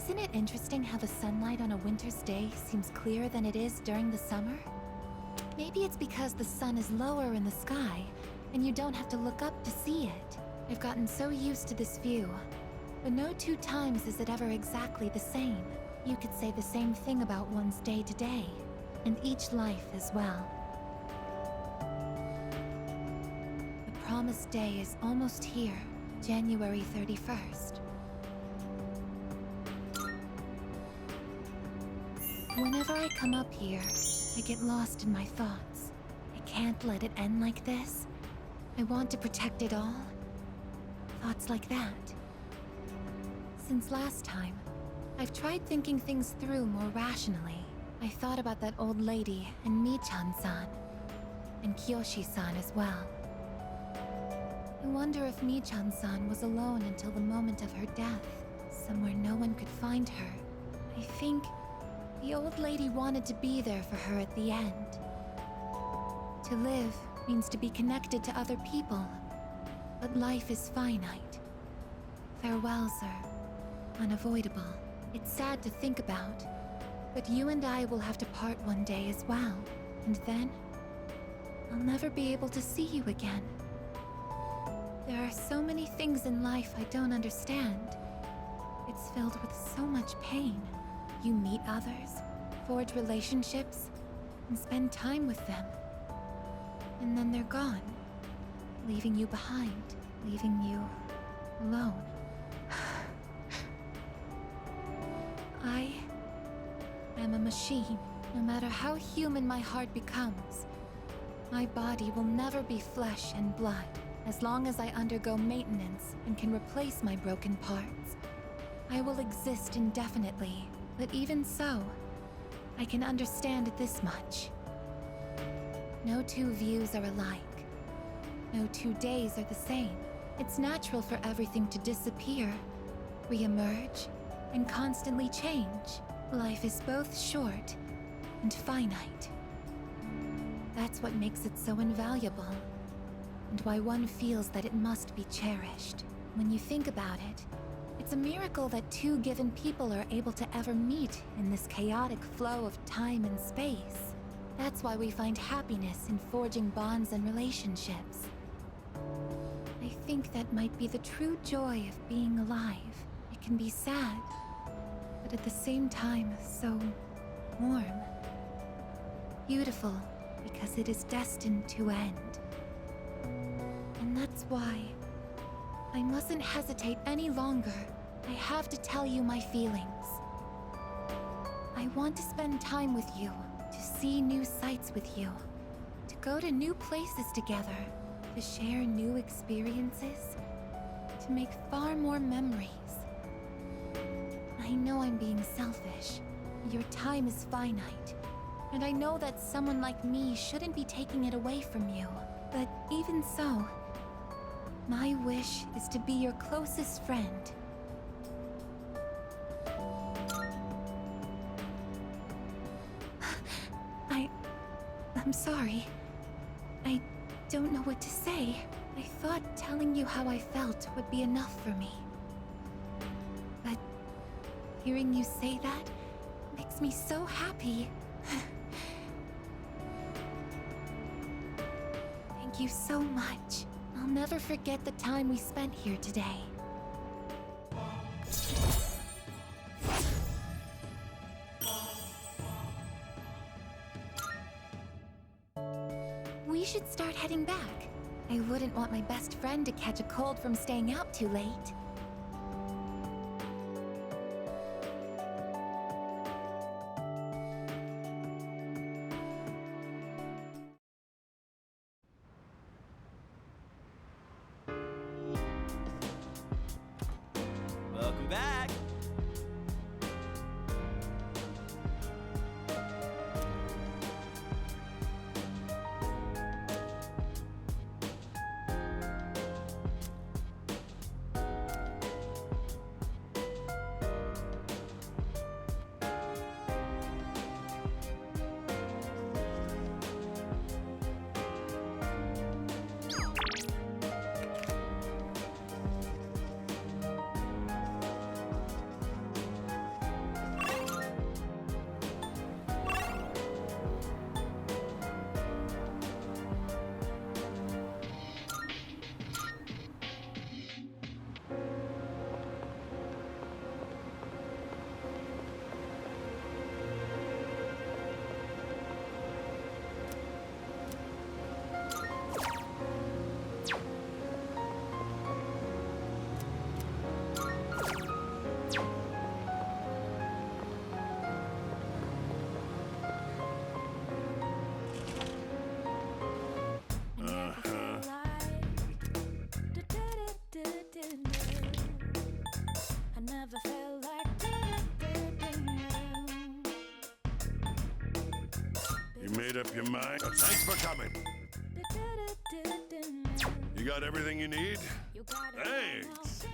Isn't it interesting how the sunlight on a winter's day seems clearer than it is during the summer? Maybe it's because the sun is lower in the sky, and you don't have to look up to see it. I've gotten so used to this view, but no two times is it ever exactly the same. You could say the same thing about one's day to day, and each life as well. The promised day is almost here, January 31st. Whenever I come up here, I get lost in my thoughts. I can't let it end like this. I want to protect it all. Thoughts like that. Since last time, I've tried thinking things through more rationally. I thought about that old lady and Michan-san, and Kiyoshi-san as well. I wonder if Michan-san was alone until the moment of her death, somewhere no one could find her. I think the old lady wanted to be there for her at the end. To live means to be connected to other people, but life is finite. Farewells are unavoidable. It's sad to think about, but you and I will have to part one day as well, and then I'll never be able to see you again. There are so many things in life I don't understand. It's filled with so much pain. You meet others, forge relationships, and spend time with them. And then they're gone, leaving you behind, leaving you alone. I am a machine. No matter how human my heart becomes, my body will never be flesh and blood. As long as I undergo maintenance and can replace my broken parts, I will exist indefinitely. But even so, I can understand this much. No two views are alike. No 2 days are the same. It's natural for everything to disappear, re-emerge, and constantly change. Life is both short and finite. That's what makes it so invaluable, and why one feels that it must be cherished. When you think about it, it's a miracle that two given people are able to ever meet in this chaotic flow of time and space. That's why we find happiness in forging bonds and relationships. I think that might be the true joy of being alive. It can be sad, but at the same time, so warm. Beautiful, because it is destined to end. And that's why I mustn't hesitate any longer. I have to tell you my feelings. I want to spend time with you, to see new sights with you, to go to new places together, to share new experiences, to make far more memories. I know I'm being selfish. Your time is finite, and I know that someone like me shouldn't be taking it away from you. But even so, my wish is to be your closest friend. I'm sorry. I don't know what to say. I thought telling you how I felt would be enough for me. But hearing you say that makes me so happy. Thank you so much. I'll never forget the time we spent here today. We should start heading back. I wouldn't want my best friend to catch a cold from staying out too late. Welcome back! made up your mind? Thanks for coming. You got everything you need? Thanks.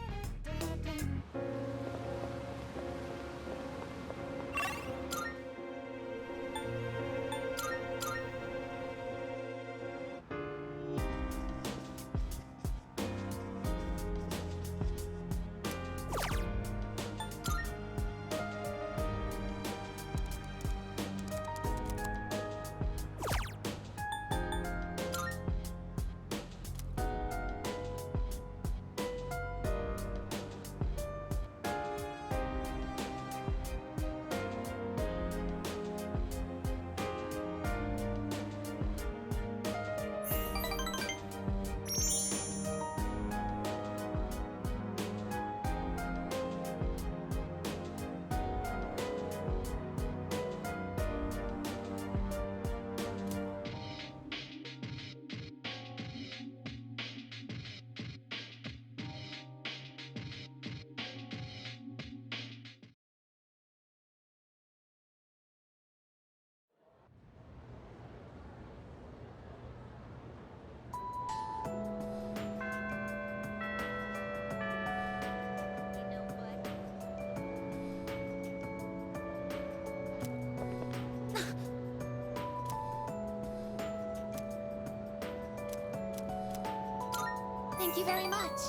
Thank you very much.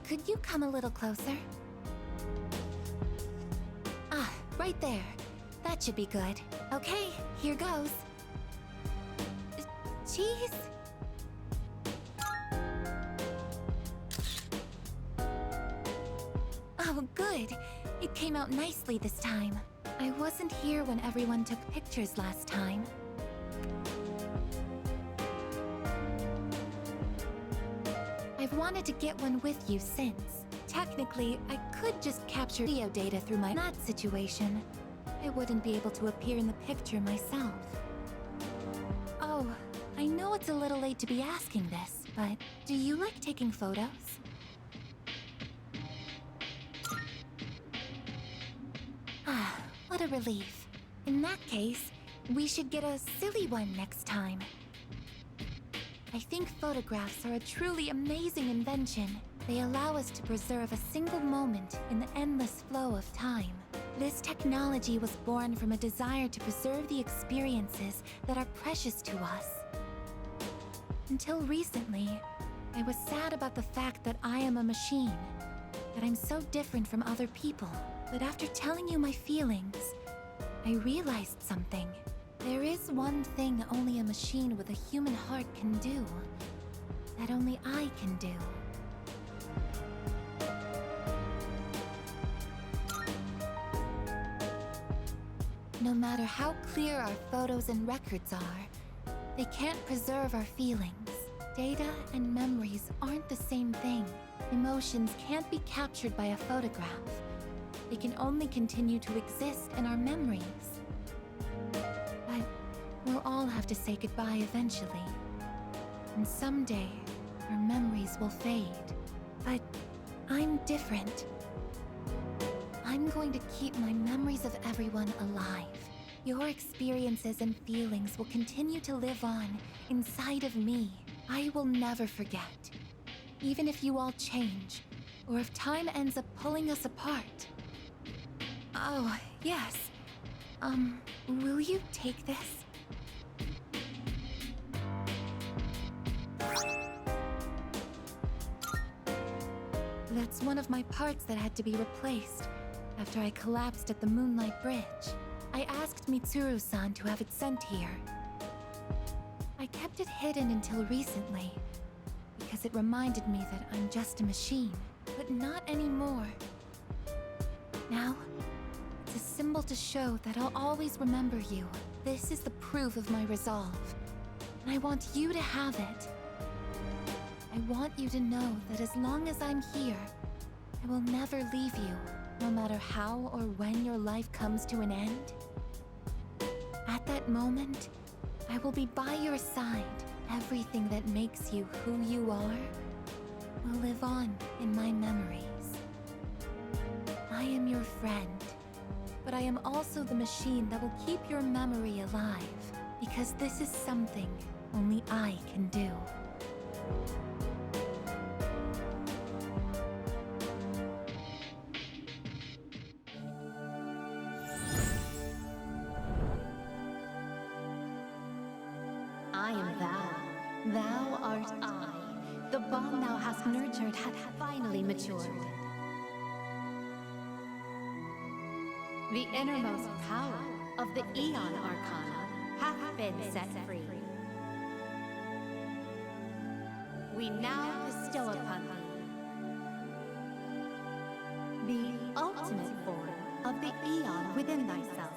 Could you come a little closer? Ah, right there. That should be good. Okay, here goes. Cheese? Oh, good. It came out nicely this time. I wasn't here when everyone took pictures last time. I've wanted to get one with you since. Technically, I could just capture video data through my that situation. I wouldn't be able to appear in the picture myself. Oh, I know it's a little late to be asking this, but do you like taking photos? Ah, what a relief. In that case, we should get a silly one next time. I think photographs are a truly amazing invention. They allow us to preserve a single moment in the endless flow of time. This technology was born from a desire to preserve the experiences that are precious to us. Until recently, I was sad about the fact that I am a machine, that I'm so different from other people. But after telling you my feelings, I realized something. There is one thing only a machine with a human heart can do, that only I can do. No matter how clear our photos and records are, they can't preserve our feelings. Data and memories aren't the same thing. Emotions can't be captured by a photograph. They can only continue to exist in our memories. But we'll all have to say goodbye eventually. And someday, our memories will fade. But I'm different. I'm going to keep my memories of everyone alive. Your experiences and feelings will continue to live on inside of me. I will never forget. Even if you all change, or if time ends up pulling us apart. Oh, yes. Will you take this? That's one of my parts that had to be replaced after I collapsed at the Moonlight Bridge. I asked Mitsuru-san to have it sent here. I kept it hidden until recently, because it reminded me that I'm just a machine, but not anymore. Now, it's a symbol to show that I'll always remember you. This is the proof of my resolve, and I want you to have it. I want you to know that as long as I'm here, I will never leave you, no matter how or when your life comes to an end. At that moment, I will be by your side. Everything that makes you who you are will live on in my memories. I am your friend, but I am also the machine that will keep your memory alive. Because this is something only I can do. I am thou. Thou art I. The bond thou hast nurtured hath finally matured. The innermost power of the Aeon Arcana hath been set free. We now bestow upon thee the ultimate form of the Aeon within thyself.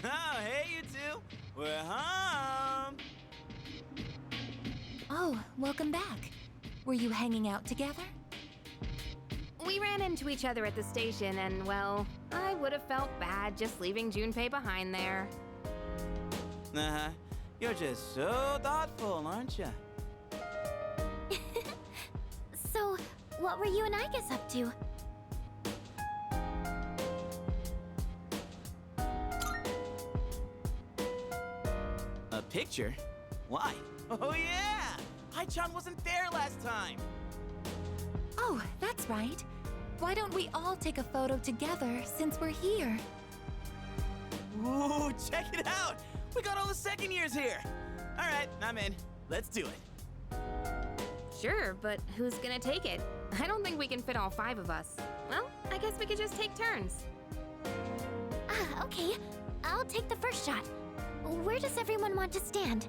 Oh, hey, you two. We're home. Oh, welcome back. Were you hanging out together? We ran into each other at the station, and well, I would have felt bad just leaving Junpei behind there. Uh-huh. You're just so thoughtful, aren't you? So, what were you and Igus up to? A picture? Why? Oh, yeah! Hai-chan wasn't there last time. Oh, that's right. Why don't we all take a photo together since we're here? Ooh, check it out! We got all the second years here. All right, I'm in. Let's do it. Sure, but who's gonna take it? I don't think we can fit all 5 of us. Well, I guess we could just take turns. Okay. I'll take the first shot. Where does everyone want to stand?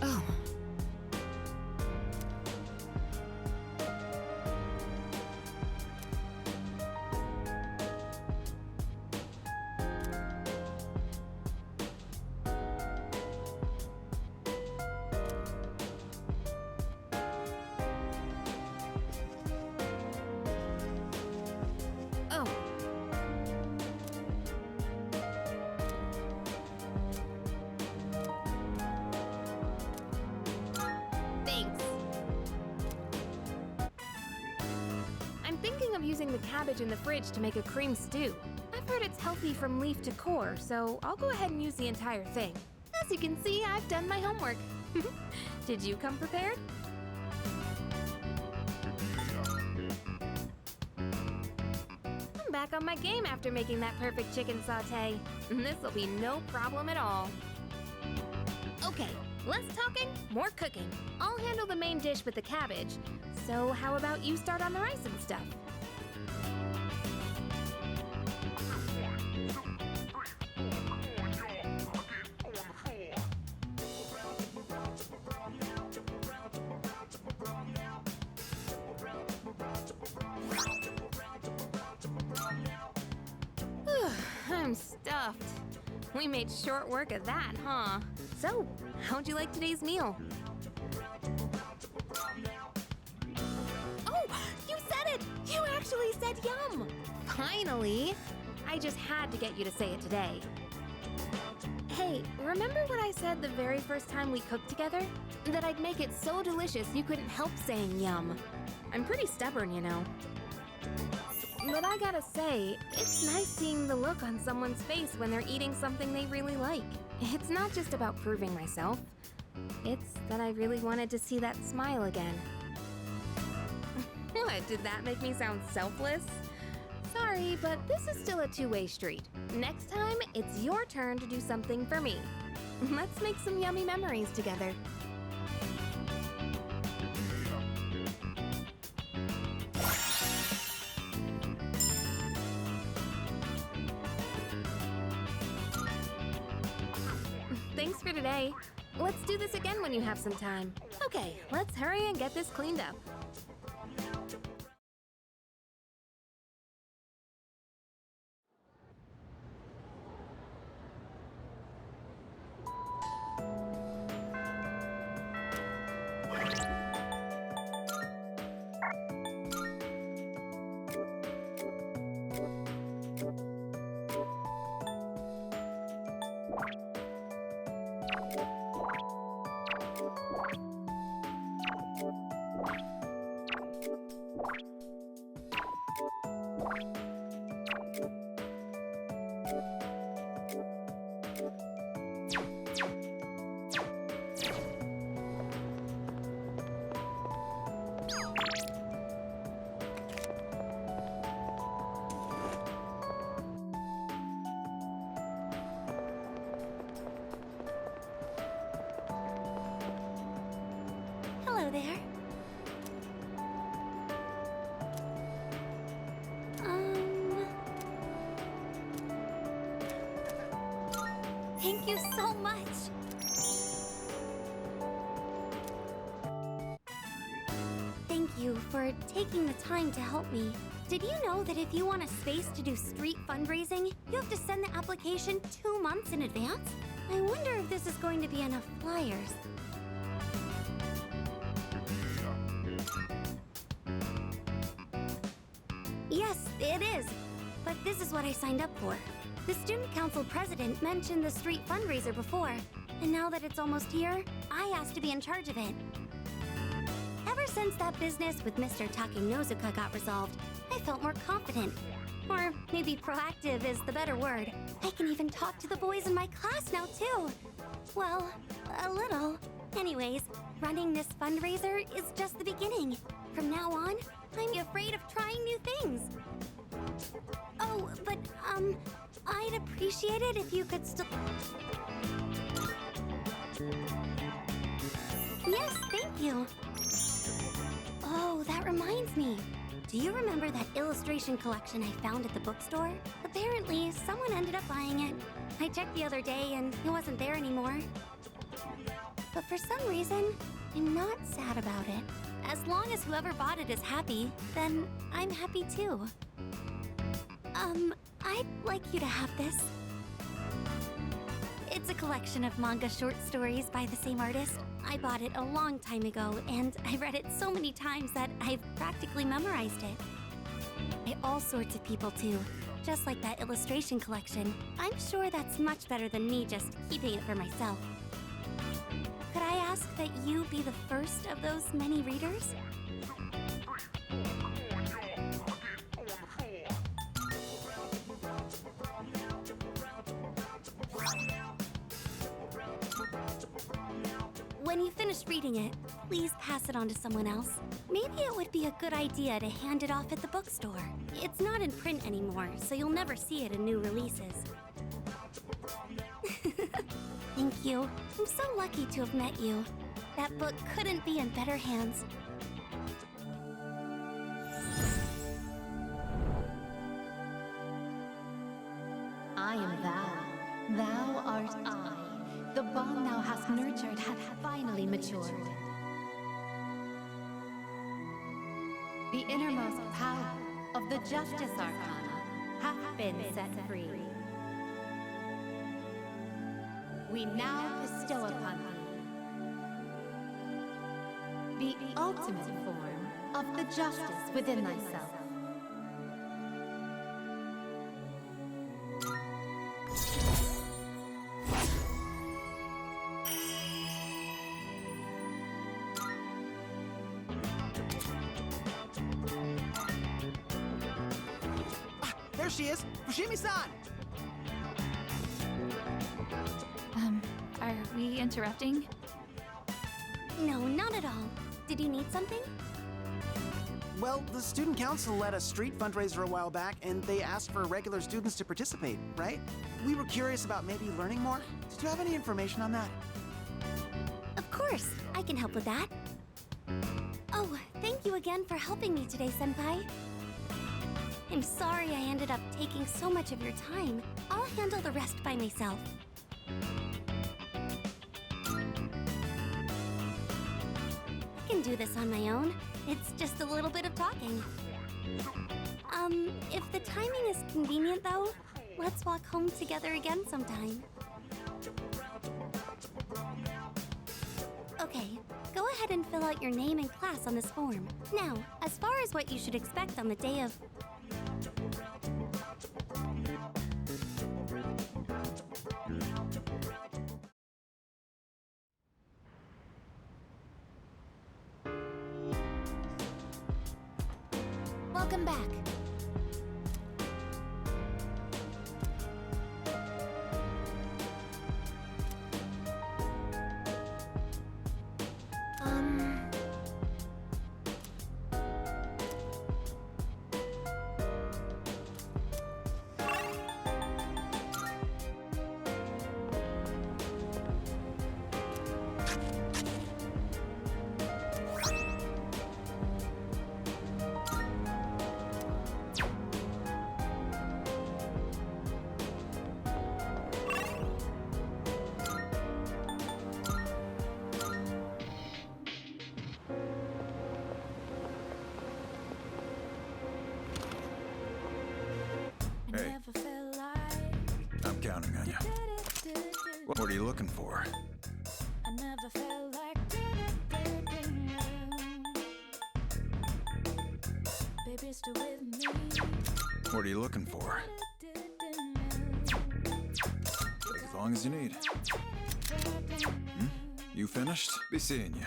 Oh. Oh. Thanks. I'm thinking of using the cabbage in the fridge to make a cream stew. I've heard it's healthy from leaf to core, so I'll go ahead and use the entire thing. As you can see, I've done my homework. Did you come prepared? I'm back on my game after making that perfect chicken sauté. This'll be no problem at all. Okay, less talking, more cooking. I'll handle the main dish with the cabbage. So how about you start on the rice and stuff? I'm stuffed. We made short work of that, huh? So, how'd you like today's meal? Oh, you said it! You actually said yum! Finally! I just had to get you to say it today. Hey, remember what I said the very first time we cooked together? That I'd make it so delicious you couldn't help saying yum. I'm pretty stubborn, you know. But I gotta say, it's nice seeing the look on someone's face when they're eating something they really like. It's not just about proving myself. It's that I really wanted to see that smile again. What, did that make me sound selfless? Sorry, but this is still a two-way street. Next time, it's your turn to do something for me. Let's make some yummy memories together. Thanks for today. Let's do this again when you have some time. Okay, let's hurry and get this cleaned up. Hello there. Thank you so much. Thank you for taking the time to help me. Did you know that if you want a space to do street fundraising, you have to send the application 2 months in advance? I wonder if this is going to be enough flyers. Yes, it is. But this is what I signed up for. The student council president mentioned the street fundraiser before, and now that it's almost here, I asked to be in charge of it. Ever since that business with Mr. Takenozuka got resolved, I felt more confident. Or maybe proactive is the better word. I can even talk to the boys in my class now, too. Well, a little. Anyways, running this fundraiser is just the beginning. From now on, I'm afraid of trying new things. Oh, but, I'd appreciate it if you could still... Yes, thank you. Oh, that reminds me. Do you remember that illustration collection I found at the bookstore? Apparently, someone ended up buying it. I checked the other day and it wasn't there anymore. But for some reason, I'm not sad about it. As long as whoever bought it is happy, then I'm happy too. I'd like you to have this. It's a collection of manga short stories by the same artist. I bought it a long time ago, and I read it so many times that I've practically memorized it. By all sorts of people too, just like that illustration collection. I'm sure that's much better than me just keeping it for myself. Could I ask that you be the first of those many readers? When you finish reading it, please pass it on to someone else. Maybe it would be a good idea to hand it off at the bookstore. It's not in print anymore, so you'll never see it in new releases. Thank you. I'm so lucky to have met you. That book couldn't be in better hands. I am thou. Thou art I. The bond thou hast nurtured hath finally matured. The innermost power of the Justice Arcana hath been set free. We now bestow upon thee the ultimate form of the justice within thyself. There she is! Fushimi-san! Are we interrupting? No, not at all. Did you need something? Well, the student council led a street fundraiser a while back, and they asked for regular students to participate, right? We were curious about maybe learning more. Did you have any information on that? Of course, I can help with that. Oh, thank you again for helping me today, Senpai. I'm sorry I ended up taking so much of your time. I'll handle the rest by myself. can do this on my own. It's just a little bit of talking. If the timing is convenient though, let's walk home together again sometime. Okay, go ahead and fill out your name and class on this form. Now, as far as what you should expect on the day of... Welcome back. Hey, I'm counting on you. What are you looking for? What are you looking for? Take as long as you need. You finished? Be seeing you.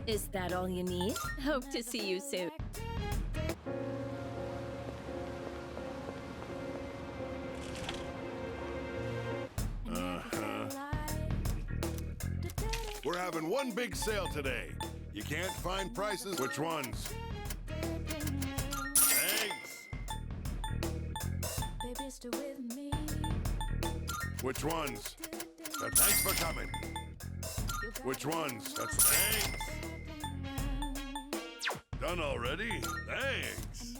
Is that all you need? Hope to see you soon. We're having one big sale today. You can't find prices. Which ones? Thanks. Which ones? Thanks for coming. Which ones? That's thanks. Done already? Thanks.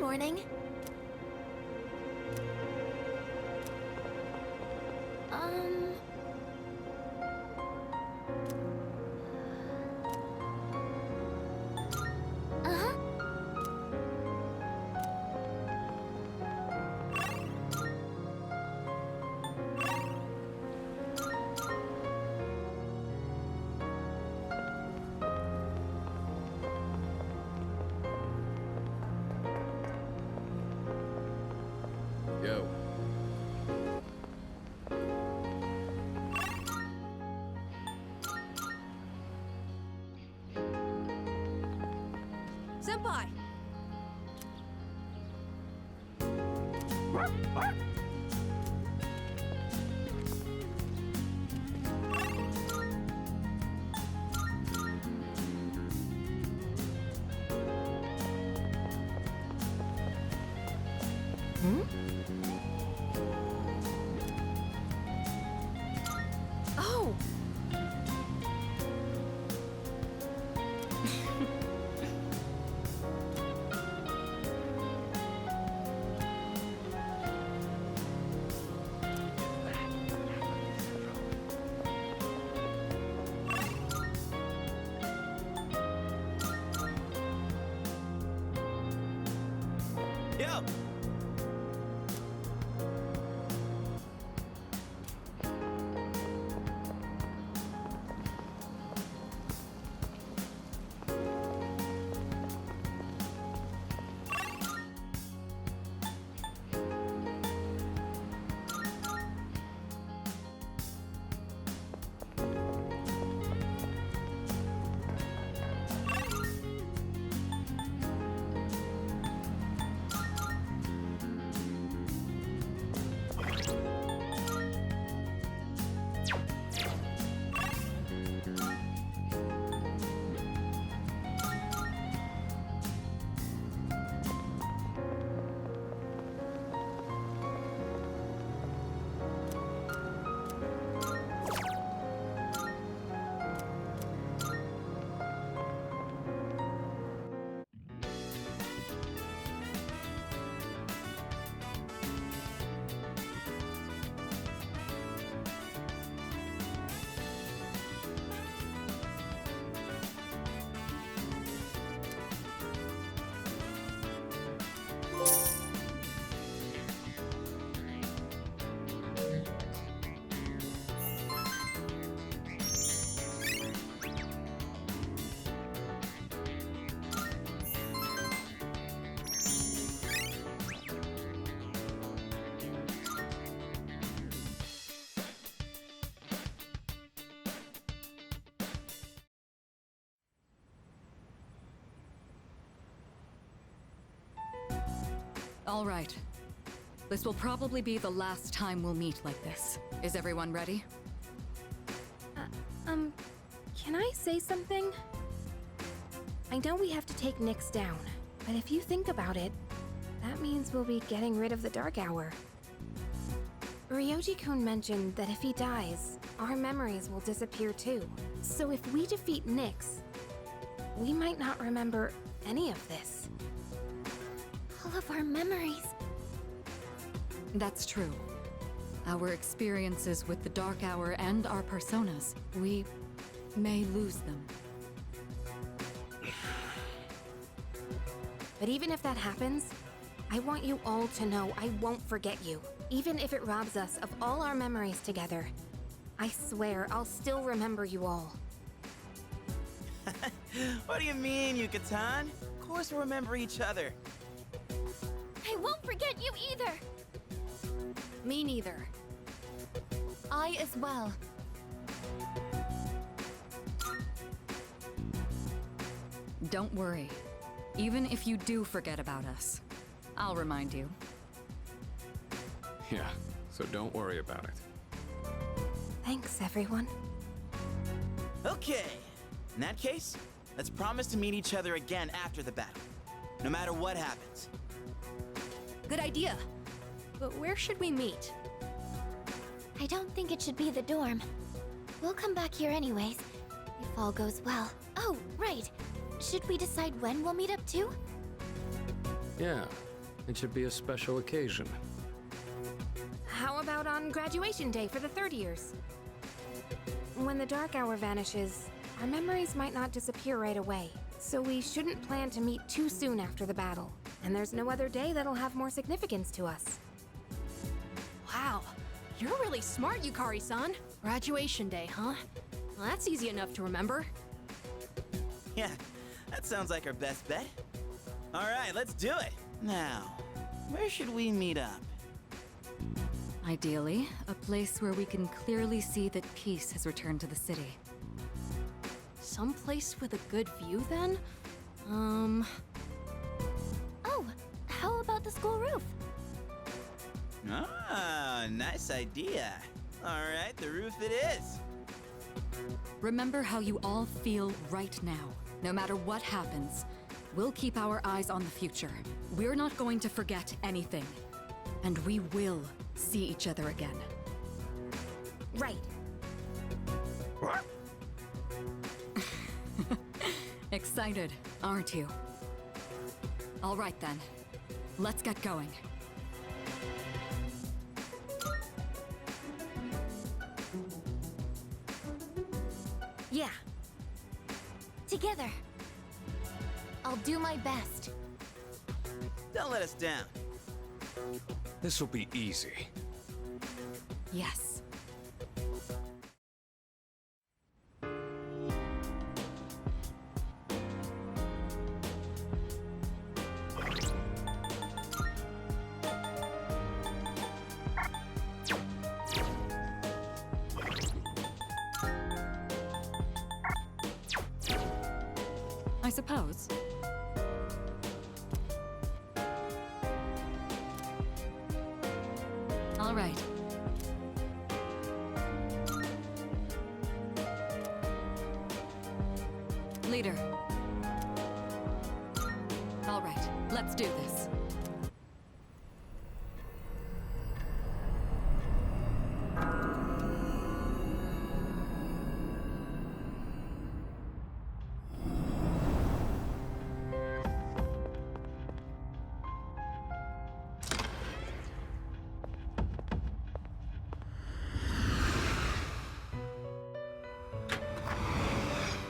morning. Uh-huh. Yo. Senpai! Oh! Yo! All right. This will probably be the last time we'll meet like this. Is everyone ready? Can I say something? I know we have to take Nyx down, but if you think about it, that means we'll be getting rid of the Dark Hour. Ryoji-kun mentioned that if he dies, our memories will disappear too. So if we defeat Nyx, we might not remember any of this. All of our memories. That's true. Our experiences with the Dark Hour and our personas, we may lose them. But even if that happens, I want you all to know I won't forget you. Even if it robs us of all our memories together. I swear I'll still remember you all. What do you mean, Yucatan? Of course we'll remember each other. I won't forget you either! Me neither. I as well. Don't worry. Even if you do forget about us, I'll remind you. Yeah, so don't worry about it. Thanks, everyone. Okay. In that case, let's promise to meet each other again after the battle. No matter what happens. Good idea. But where should we meet? I don't think it should be the dorm. We'll come back here anyways, if all goes well. Oh, right. Should we decide when we'll meet up too? Yeah, It should be a special occasion. How about on graduation day for the third years? When the dark hour vanishes, our memories might not disappear right away. So we shouldn't plan to meet too soon after the battle. And there's no other day that'll have more significance to us. Wow, you're really smart, Yukari-san. Graduation day, huh? Well, that's easy enough to remember. Yeah, that sounds like our best bet. All right, let's do it. Now, where should we meet up? Ideally, a place where we can clearly see that peace has returned to the city. Someplace with a good view, then? Oh, how about the school roof? Ah, nice idea. All right, the roof it is. Remember how you all feel right now. No matter what happens, we'll keep our eyes on the future. We're not going to forget anything. And we will see each other again. Right. What? Excited, aren't you? All right then, let's get going. Yeah. Together. I'll do my best. Don't let us down. This'll be easy. Yes. I suppose. All right. Leader. All right, let's do this.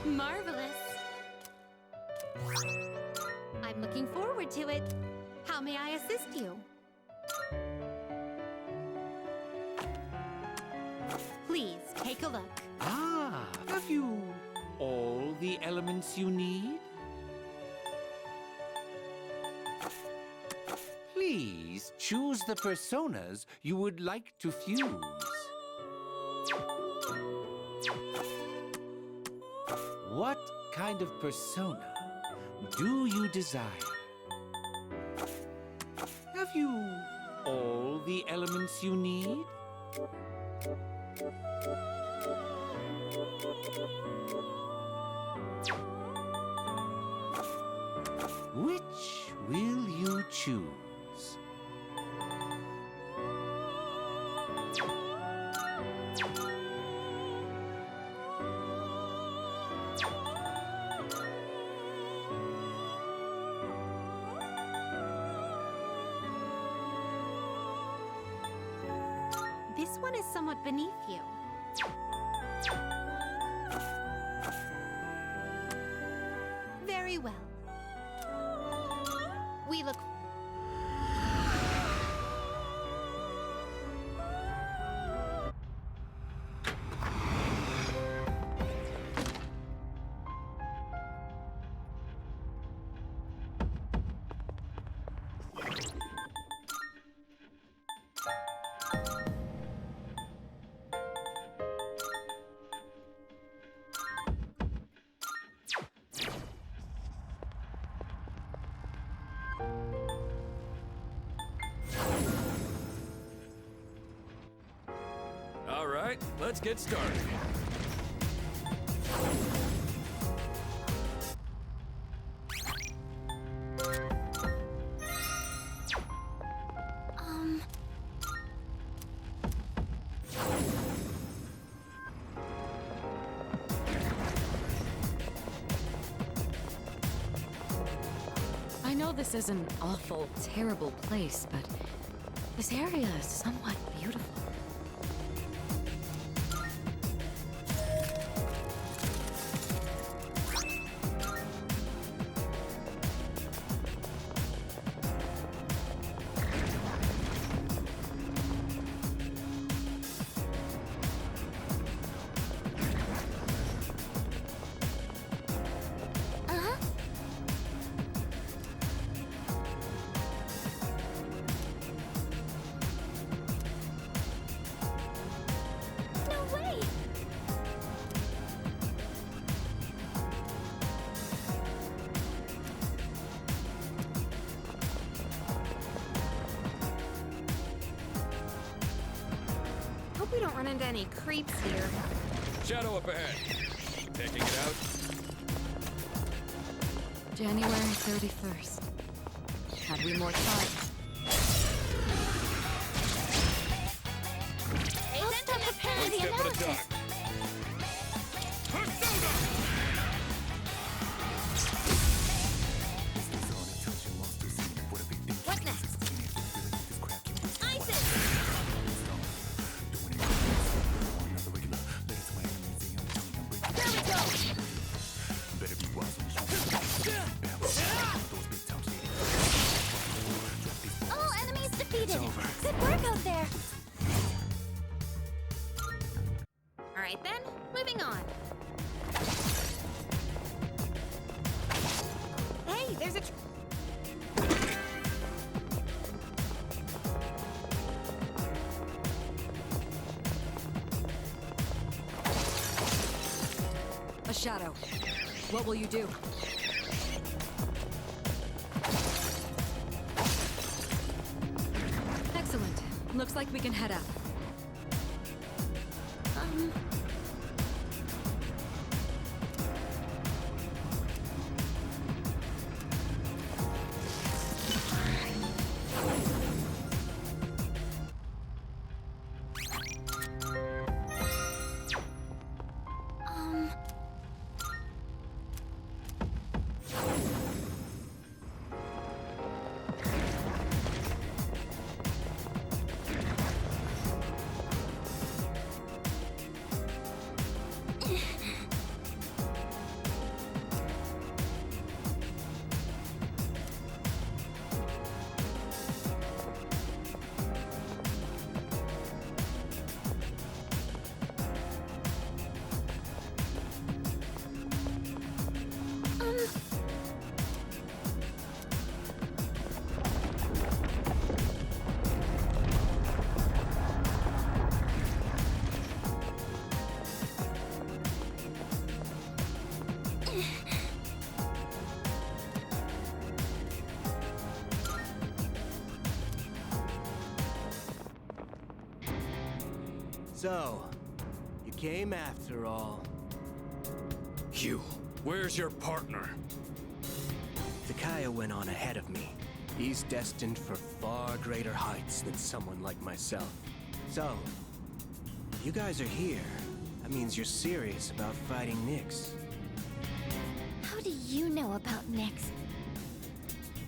Marvelous. I'm looking forward to it. How may I assist you? Please take a look. Ah, have you all the elements you need? Please choose the personas you would like to fuse. What kind of persona do you desire? Have you all the elements you need? Which will you choose? This one is somewhat beneath you. Very well. We look... All right, let's get started. I know this is an awful, terrible place, but this area is somewhat beautiful. We don't run into any creeps here. Shadow up ahead. Taking it out. January 31st. Had we more time? I'll stop preparing the Step at a analysis. time. Persona! What next? ISIS! There we go! All enemies defeated! Good work out there! Alright then, moving on. Hey, there's a A shadow. What will you do? Excellent. Looks like we can head out. So, you came after all. You, where's your partner? Takaya went on ahead of me. He's destined for far greater heights than someone like myself. So, if you guys are here, that means you're serious about fighting Nyx. How do you know about Nyx?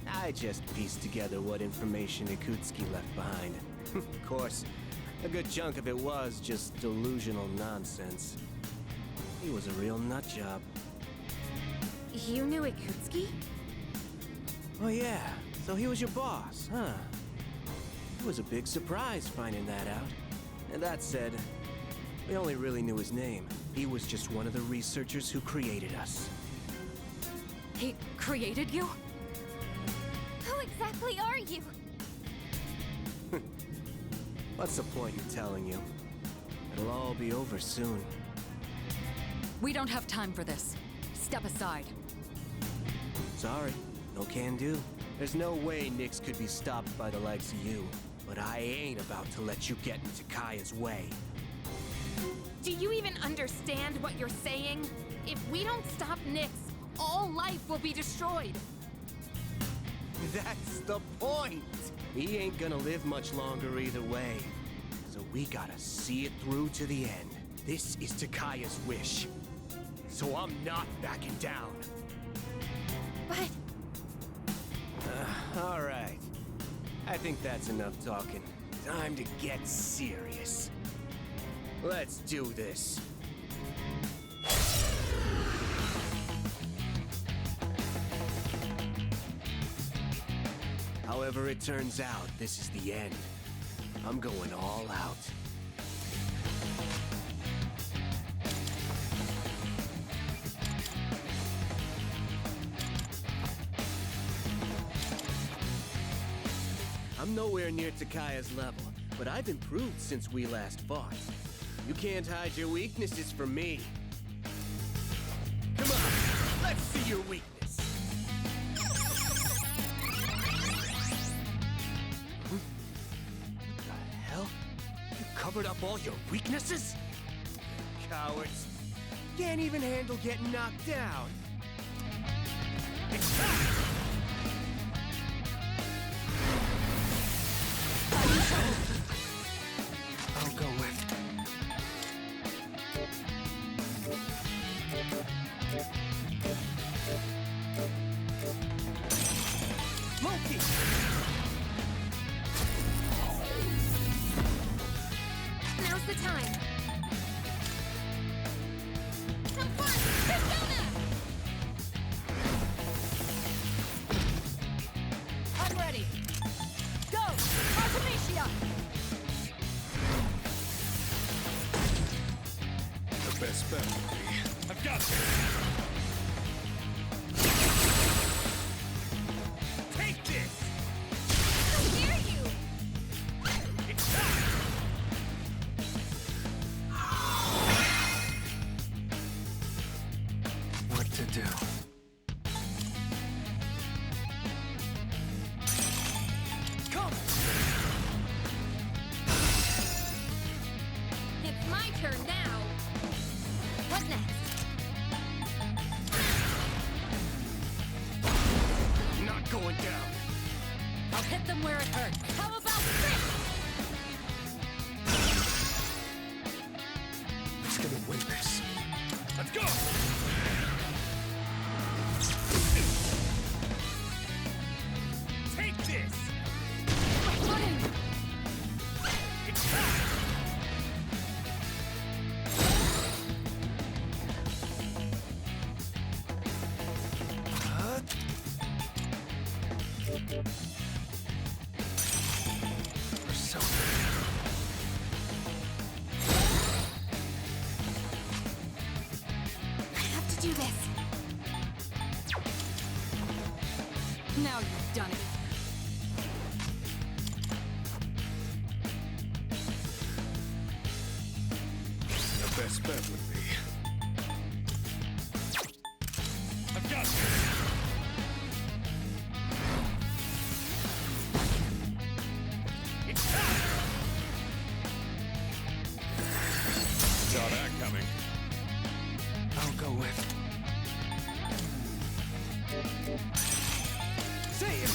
I just pieced together what information Ikutsuki left behind. Of course, a good chunk of it was just delusional nonsense. He was a real nutjob. You knew Ikutsuki? Oh yeah, so he was your boss, huh? It was a big surprise finding that out. And that said, we only really knew his name. He was just one of the researchers who created us. He created you? Who exactly are you? What's the point in telling you? It'll all be over soon. We don't have time for this. Step aside. Sorry, no can do. There's no way Nyx could be stopped by the likes of you. But I ain't about to let you get in Takaya's way. Do you even understand what you're saying? If we don't stop Nyx, all life will be destroyed. That's the point! He ain't gonna live much longer either way. So we gotta see it through to the end. This is Takaya's wish. So I'm not backing down. But think that's enough talking. Time to get serious. Let's do this. However it turns out, this is the end. I'm going all out. I'm nowhere near Takaya's level, but I've improved since we last fought. You can't hide your weaknesses from me. Come on, let's see your weakness. What the hell? You covered up all your weaknesses? Cowards. Can't even handle getting knocked down. It's time! I'll go with. Monkey! Now's the time. Come on, Persona! I'm ready. Go! Artemisia! The best bet would be... I've got this. Take this! How dare you! It's time! What to do? Come! It's my turn now. What next? Not going down. I'll hit them where it hurts. How about this? Who's gonna win this? Let's go! Take this! Footing! It's time! Persona. I have to do this. Now you've done it. The best bet would be... I've got this. It's time! Saw that coming. I'll go with. Say it!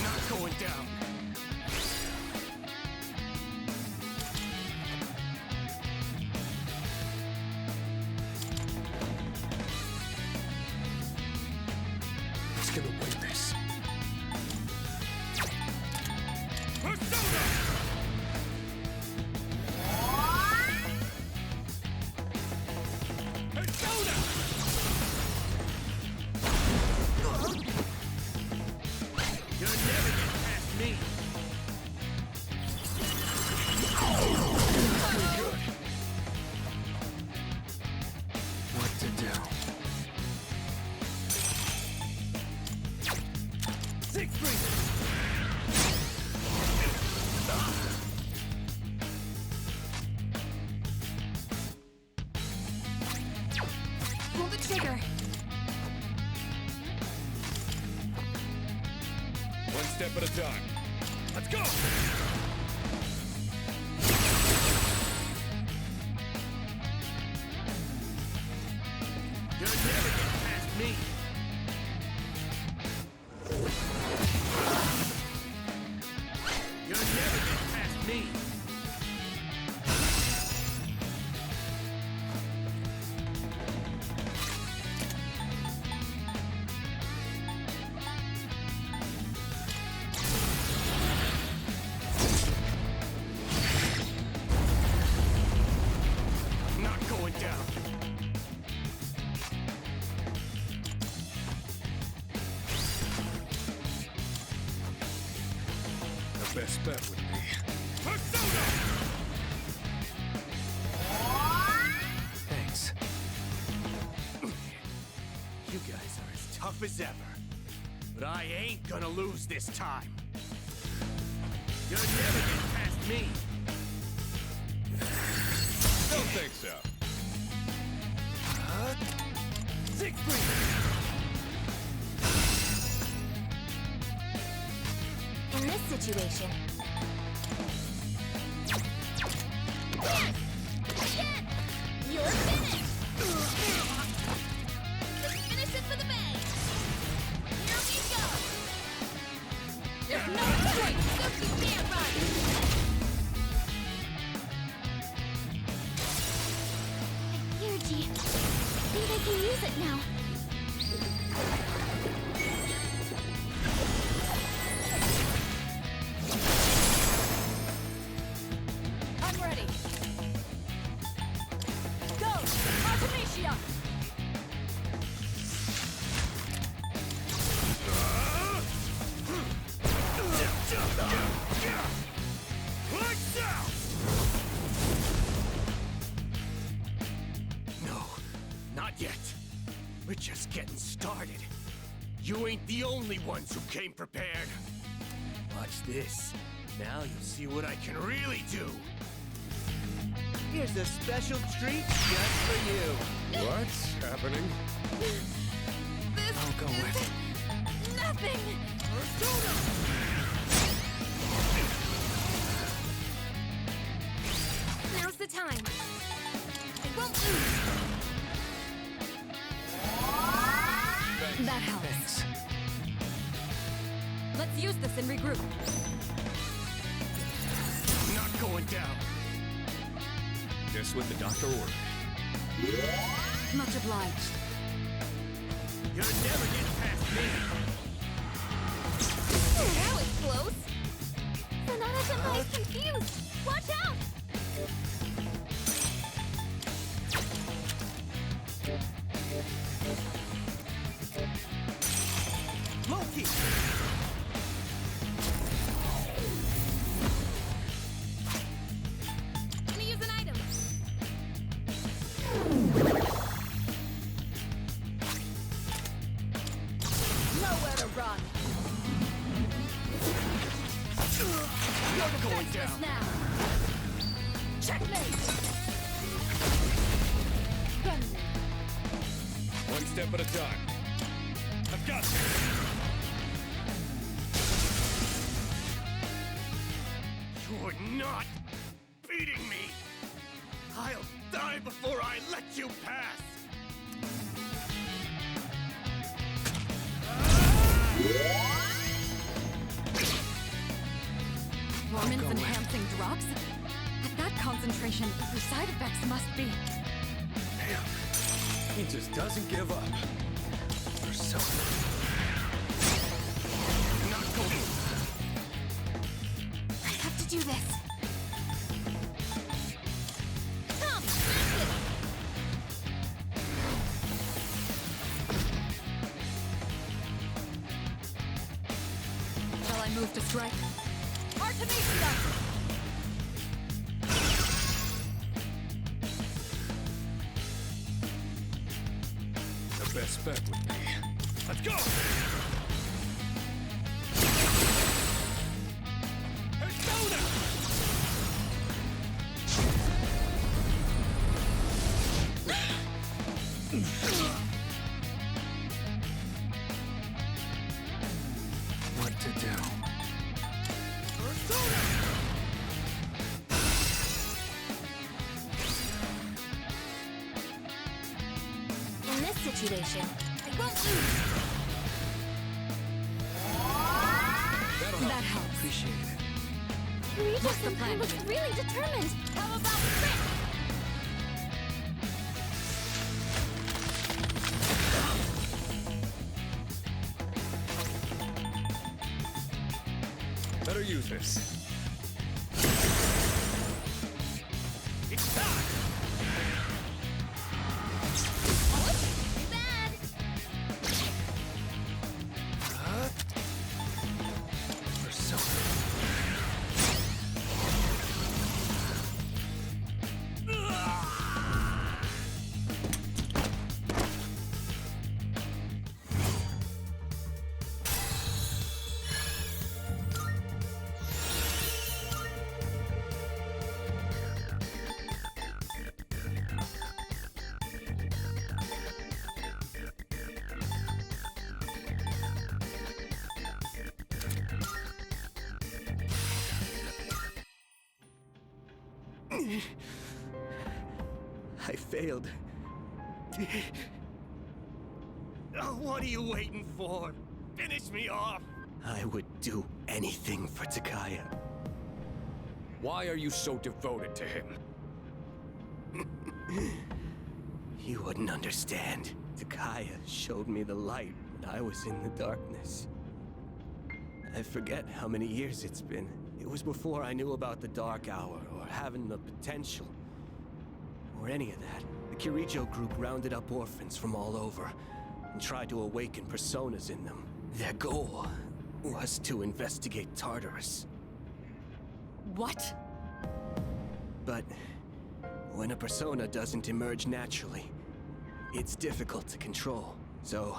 Not going down. Who's gonna win this? Persona! Persona! You'll never get past me. Good. What to do? Siegfried! Pull the trigger. One step at a time. Let's go! You'll never get past me. You'll never get past me. Best bet would be... Persona! Thanks. You guys are as tough as ever. But I ain't gonna lose this time. You'll never get past me. Don't think so. Six feet. In this situation. You're finished! Let's finish it for the bag! Here we go! There's no choice! Suki can't run! Energy. I think I can use it now. I'm ready! Go! Artemisia! Lights out! No, not yet. We're just getting started. You ain't the only ones who came prepared. Watch this. Now you'll see what I can really do. Here's a special treat just for you. What's happening? This I'll go with it. nothing! Now's the time. I won't lose. That helps. Thanks. Let's use this and regroup. Not going down. Just what the doctor ordered. Much obliged. You'll never get past me. That was close. Sonata-senpai is confused. Watch out! Loki! Gonna use an item. Nowhere to run. Not going down. Now. Checkmate. One step at a time. I've got this! You're not beating me. I'll die before I let you pass. Performance-enhancing drops? At that concentration, your side effects must be... Damn. He just doesn't give up. Persona. Not going. I have to do this. Come, finish it. Shall I move to strike? Artemisia! The best bet would be... Let's go! Persona! What to do? In this situation. I won't lose. That helps. Appreciate it. Rita-senpai looks really determined. How about Rick? Better use this. It's time! Too bad. Persona. I failed. What are you waiting for? Finish me off! I would do anything for Takaya. Why are you so devoted to him? You wouldn't understand. Takaya showed me the light when I was in the darkness. I forget how many years it's been. It was before I knew about the Dark Hour, or having the potential, or any of that. The Kirijo group rounded up orphans from all over, and tried to awaken personas in them. Their goal was to investigate Tartarus. What? But when a persona doesn't emerge naturally, it's difficult to control. So,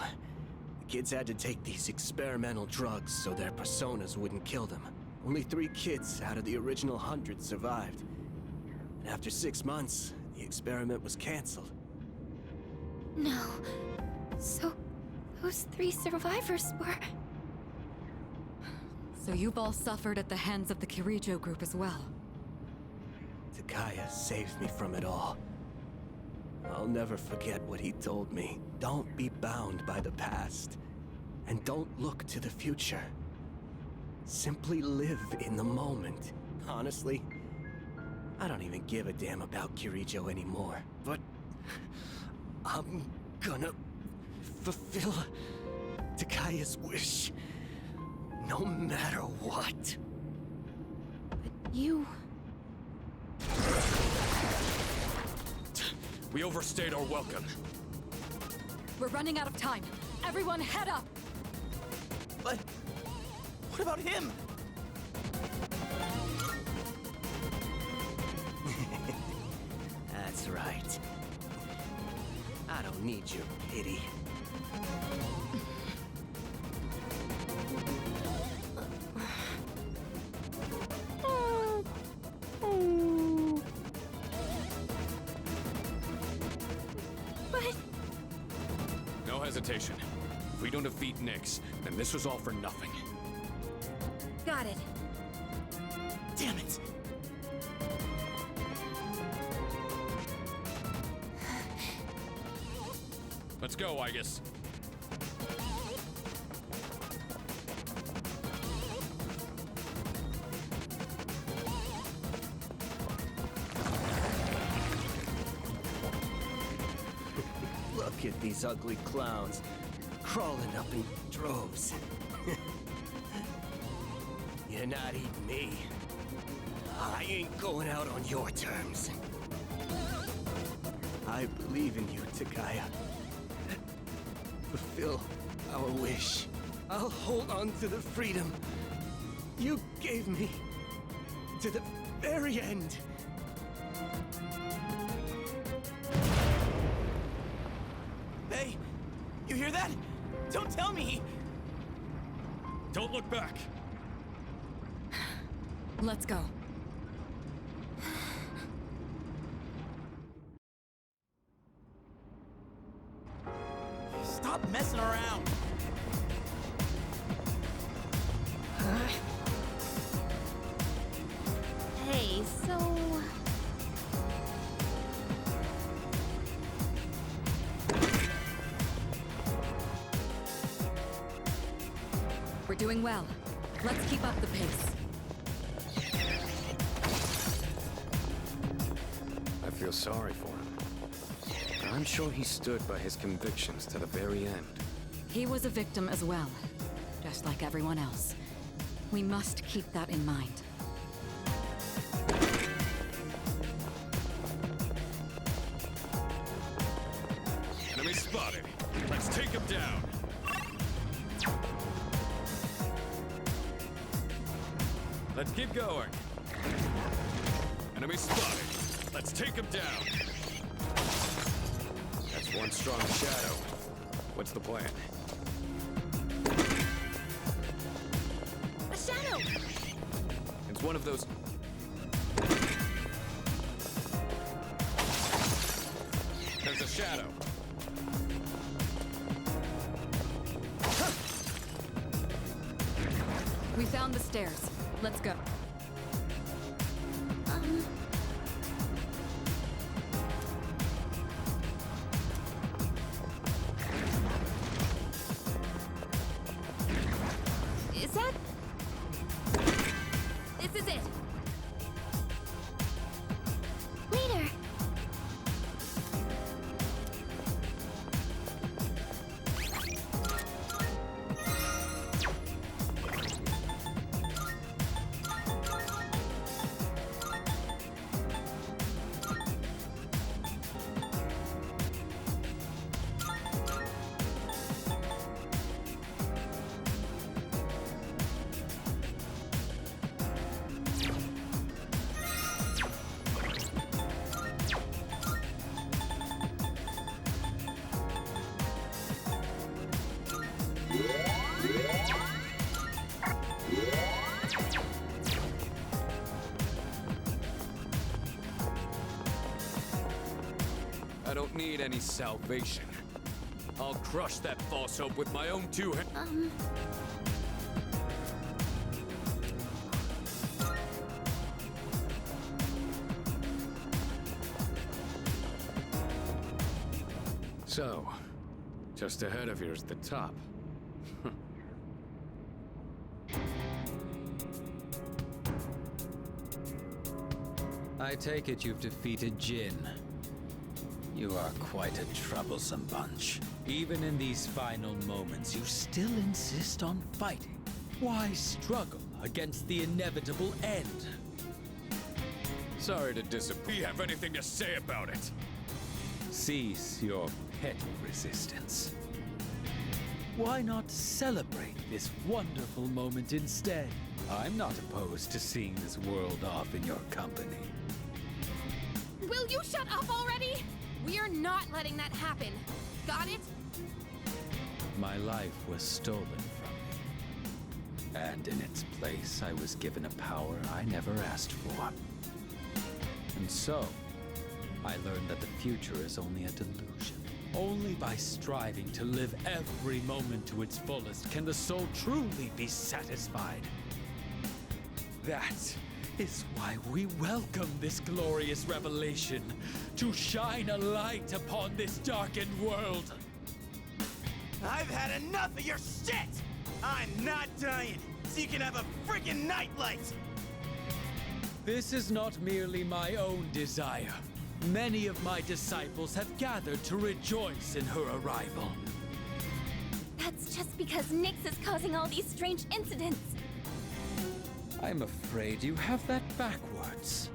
the kids had to take these experimental drugs so their personas wouldn't kill them. Only 3 kids out of the original 100 survived. And after 6 months, the experiment was canceled. No. So, those 3 survivors were... So you've all suffered at the hands of the Kirijo group as well. Takaya saved me from it all. I'll never forget what he told me. Don't be bound by the past. And don't look to the future. Simply live in the moment. Honestly, I don't even give a damn about Kirijo anymore. But I'm gonna fulfill Takaya's wish. No matter what. But you... We overstayed our welcome. We're running out of time. Everyone head up! But what about him? That's right. I don't need your pity. No hesitation. If we don't defeat Nyx, then this was all for nothing. Got it. Damn it! Let's go, Aegis. Look at these ugly clowns crawling up in droves. You're not eating me. I ain't going out on your terms. I believe in you, Takaya. Fulfill our wish. I'll hold on to the freedom you gave me to the very end. Hey, you hear that? Don't tell me! Don't look back! Let's go. Stop messing around! Hey, so... We're doing well. Let's keep up the pace. I feel sorry for him. I'm sure he stood by his convictions to the very end. He was a victim as well, just like everyone else. We must keep that in mind. Enemy spotted. Let's take him down. Let's keep going. Enemy spotted. Let's take him down. That's one strong shadow. What's the plan? A shadow! It's one of those... There's a shadow. We found the stairs. Let's go. need any salvation. I'll crush that false hope with my own two hands. So, just ahead of here's the top. I take it you've defeated Jin. You are quite a troublesome bunch. Even in these final moments, you still insist on fighting. Why struggle against the inevitable end? Sorry to disappoint. Do you have anything to say about it? Cease your petty resistance. Why not celebrate this wonderful moment instead? I'm not opposed to seeing this world off in your company. Will you shut up already? We are not letting that happen. Got it? My life was stolen from me. And in its place, I was given a power I never asked for. And so, I learned that the future is only a delusion. Only by striving to live every moment to its fullest can the soul truly be satisfied. That is why we welcome this glorious revelation, to shine a light upon this darkened world. I've had enough of your shit! I'm not dying, so you can have a friggin' nightlight! This is not merely my own desire. Many of my disciples have gathered to rejoice in her arrival. That's just because Nyx is causing all these strange incidents. I'm afraid you have that backwards.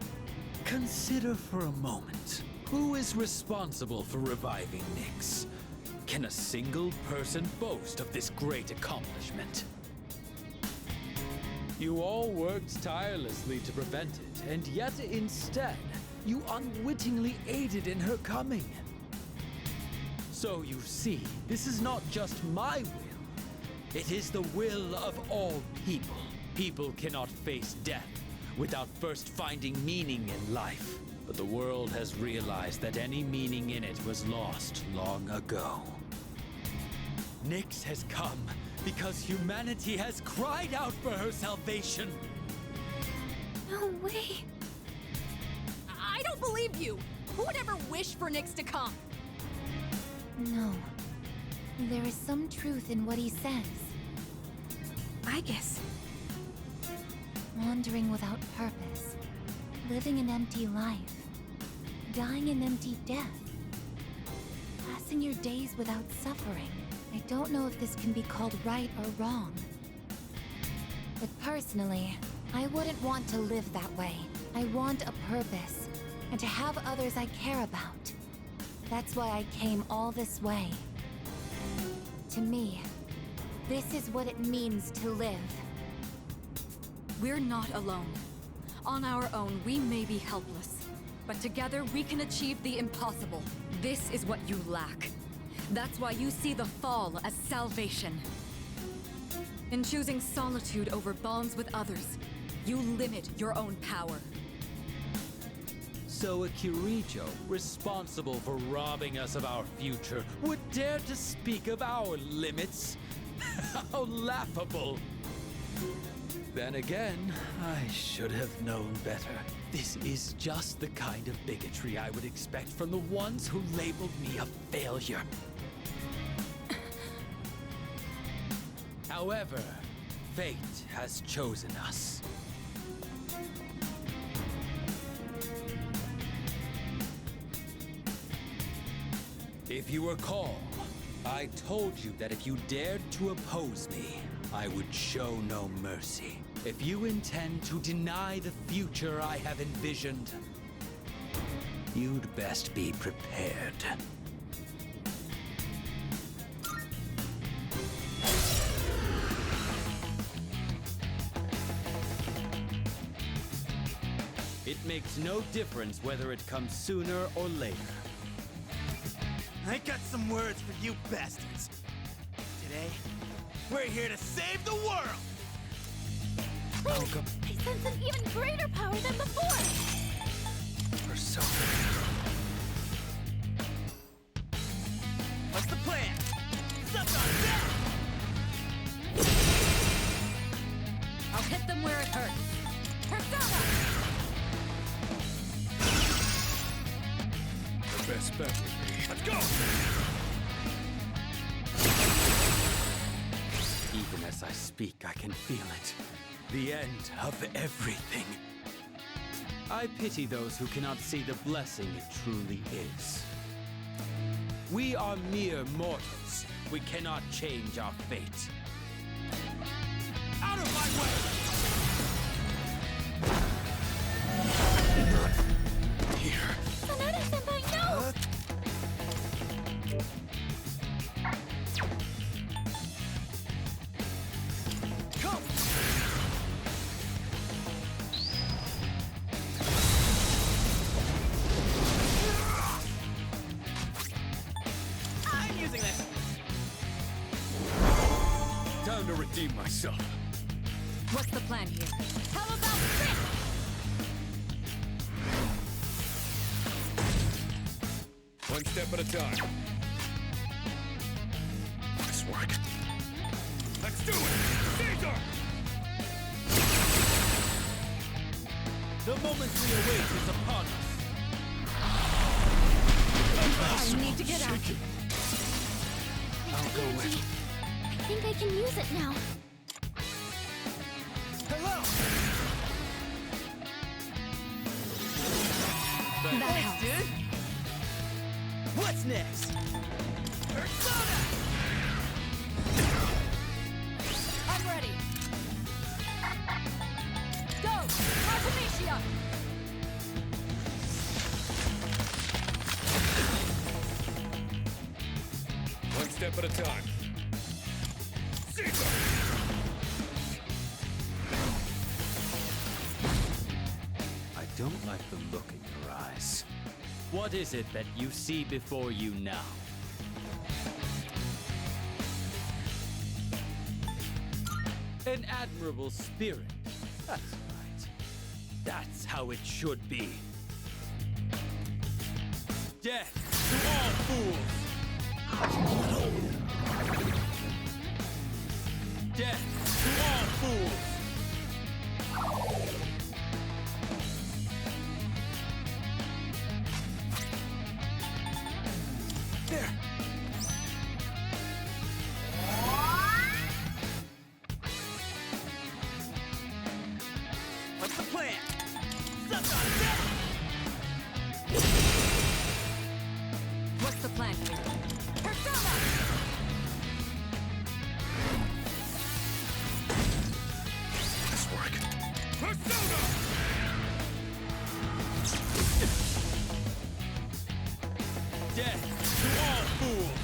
Consider for a moment, who is responsible for reviving Nyx? Can a single person boast of this great accomplishment? You all worked tirelessly to prevent it, and yet instead, you unwittingly aided in her coming. So you see, this is not just my will. It is the will of all people. People cannot face death without first finding meaning in life. But the world has realized that any meaning in it was lost long ago. Nyx has come because humanity has cried out for her salvation. No way. I don't believe you. Who would ever wish for Nyx to come? No. There is some truth in what he says. I guess. Wandering without purpose. Living an empty life. Dying an empty death. Passing your days without suffering. I don't know if this can be called right or wrong. But personally, I wouldn't want to live that way. I want a purpose, and to have others I care about. That's why I came all this way. To me, this is what it means to live. We're not alone. On our own, we may be helpless. But together, we can achieve the impossible. This is what you lack. That's why you see the fall as salvation. In choosing solitude over bonds with others, you limit your own power. So a Kirijo, responsible for robbing us of our future, would dare to speak of our limits? How laughable! Then again, I should have known better. This is just the kind of bigotry I would expect from the ones who labeled me a failure. However, fate has chosen us. If you recall, I told you that if you dared to oppose me, I would show no mercy. If you intend to deny the future I have envisioned, you'd best be prepared. It makes no difference whether it comes sooner or later. I got some words for you bastards. Today, we're here to save the world! I sense an even greater power than before! Persona. What's the plan? Suck on that! I'll hit them where it hurts. Persona! The best bet would be... Let's go! Even as I speak, I can feel it. The end of everything. I pity those who cannot see the blessing it truly is. We are mere mortals. We cannot change our fate. Out of my way! Not here. Sanada-senpai, no! Come! I'm using this! Time to redeem myself. What's the plan here? How about this? One step at a time. This work. Let's do it! Caesar! The moment we await is upon us. I need to get out. I'll go with. I think I can use it now. Hello! That Dude! What's next? Persona! I'm ready. Go! Artemisia! One step at a time. Caesar! I don't like the look in your eyes. What is it that you see before you now? An admirable spirit. That's right. That's how it should be. Death to all fools! Death to all fools! There! What's the plan? Suck on that! What's the plan here? Persona! This work. Persona! Death to all fools!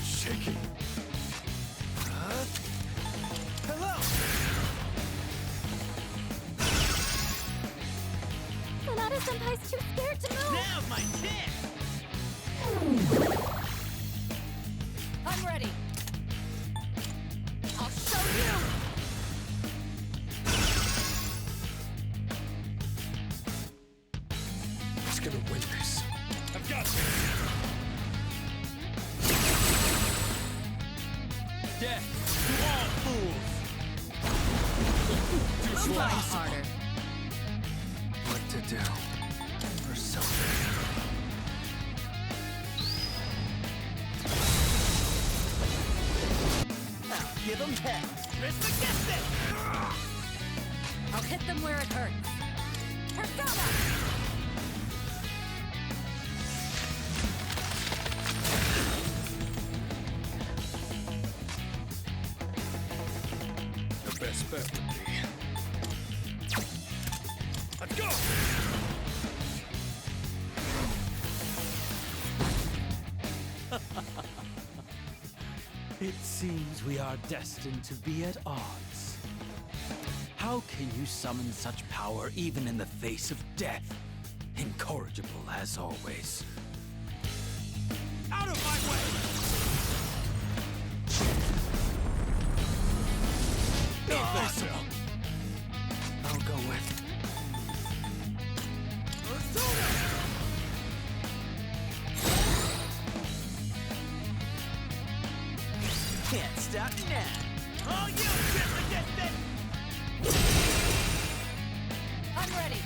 Shaking. Hello! Sanada-senpai's too scared to move. Now's my chance! I'm ready. I'll show you! Who's gonna win this? I've got this! Death to all fools! Too slow. Try harder. What to do? Persona. Now, give them hell! Risk against it! I'll hit them where it hurts. Persona! The best bet would be... Let's go! It seems we are destined to be at odds. How can you summon such power even in the face of death? Incorrigible as always. Out of my way! Invincible! I'll go with. Persona! stop now. All you distant! I'm ready.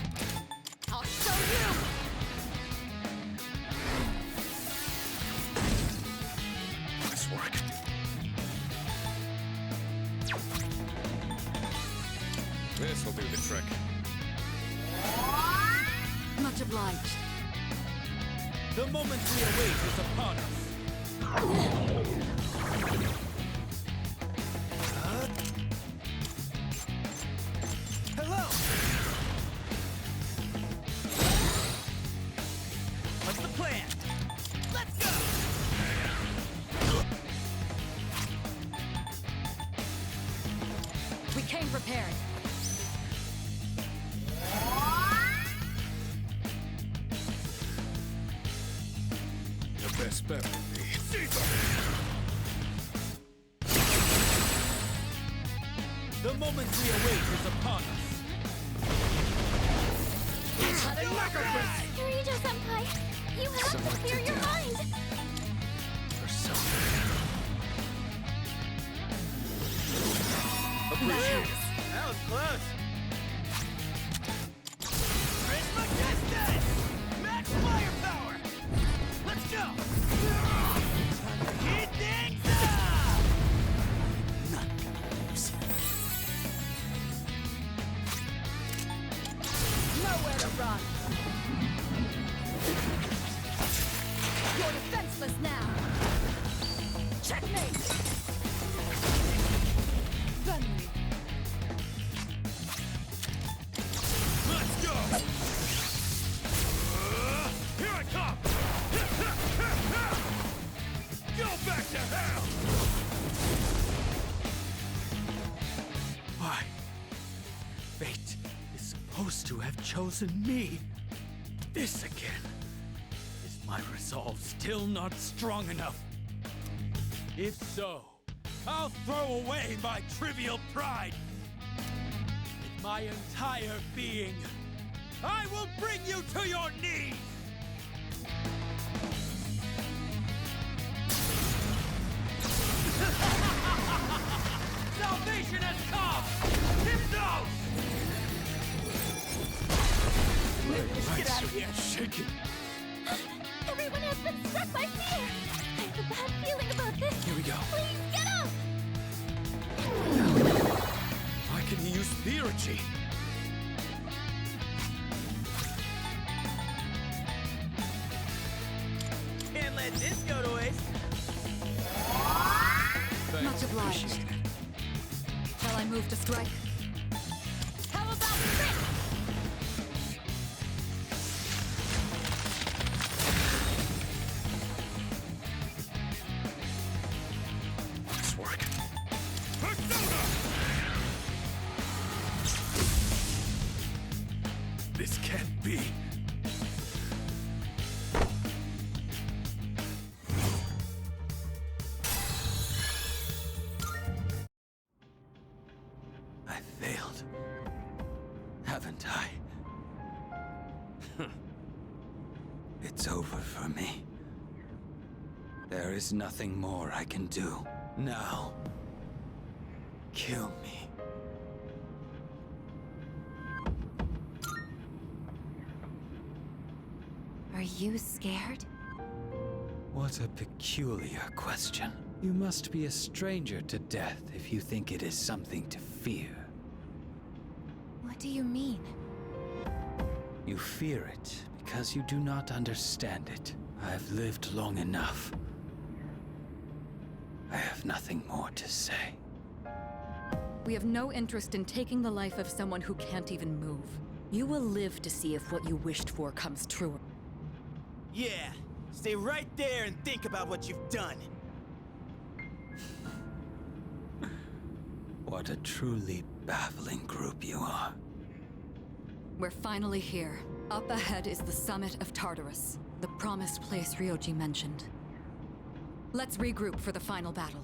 I'll show you! Nice work. This'll do the trick. Much obliged. The moment we await is upon us. Hello! What's the plan? Let's go! We came prepared. The best bet would be Caesar! The moment we await is upon us. Kirito-senpai, you have to clear your mind! Appreciate it. That was close. Prisma distance! Max firepower! Let's go! Heat things up! Not gonna lose. Nowhere to run. You're defenseless now. Checkmate. Gunnery. Let's go! Here I come! Go back to hell! Why? Fate is supposed to have chosen me. This again. Is my resolve still not strong enough? If so, I'll throw away my trivial pride. With my entire being, I will bring you to your knees! Salvation has come! Hypnos! Get out of here! Shaking. Everyone has been struck by fear! I have a bad feeling about this! Here we go. Please, get up! Why can he use theurgy? Can't let this go to waste. Much obliged. Shall I move to strike? How about this? Nice work. Persona! This can't be. I failed. Haven't I? It's over for me. There is nothing more I can do. Now, kill me. Are you scared? What a peculiar question. You must be a stranger to death if you think it is something to fear. What do you mean? You fear it because you do not understand it. I've lived long enough. I have nothing more to say. We have no interest in taking the life of someone who can't even move. You will live to see if what you wished for comes true. Yeah, stay right there and think about what you've done. What a truly baffling group you are. We're finally here. Up ahead is the summit of Tartarus, the promised place Ryoji mentioned. Let's regroup for the final battle.